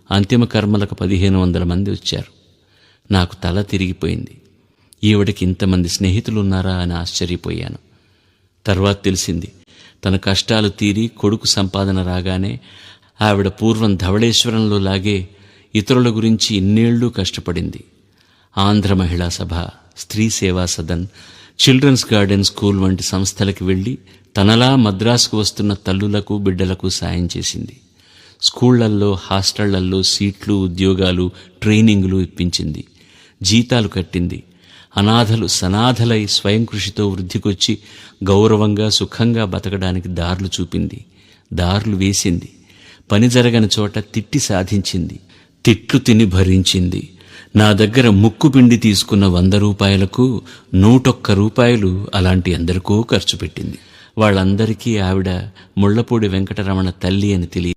అంతిమ కర్మలకు 1500 మంది వచ్చారు. నాకు తల తిరిగిపోయింది. ఈవిడకి ఇంతమంది స్నేహితులున్నారా అని ఆశ్చర్యపోయాను. తర్వాత తెలిసింది, తన కష్టాలు తీరి కొడుకు సంపాదన రాగానే ఆవిడ పూర్వం ధవళేశ్వరంలో లాగే ఇతరుల గురించి ఇన్నేళ్లు కష్టపడింది. ఆంధ్ర మహిళా సభ, స్త్రీ సేవా సదన్, చిల్డ్రన్స్ గార్డెన్ స్కూల్ వంటి సంస్థలకి వెళ్లి తనలా మద్రాసుకు వస్తున్న తల్లులకు బిడ్డలకు సాయం చేసింది. స్కూళ్లల్లో, హాస్టళ్లల్లో సీట్లు, ఉద్యోగాలు, ట్రైనింగులు ఇప్పించింది. జీతాలు కట్టింది. అనాథలు సనాథలై స్వయం కృషితో వృద్ధికొచ్చి గౌరవంగా సుఖంగా బతకడానికి దారులు చూపింది. దారులు వేసింది. పని జరగని చోట తిట్టి సాధించింది. తిట్లు తిని భరించింది. నా దగ్గర ముక్కు పిండి తీసుకున్న 100 రూపాయలకు 101 రూపాయలు అలాంటి ఎందరికో ఖర్చు పెట్టింది. వాళ్ళందరికీ ఆవిడ ముళ్లపూడి వెంకటరమణ తల్లి అని తెలియదు.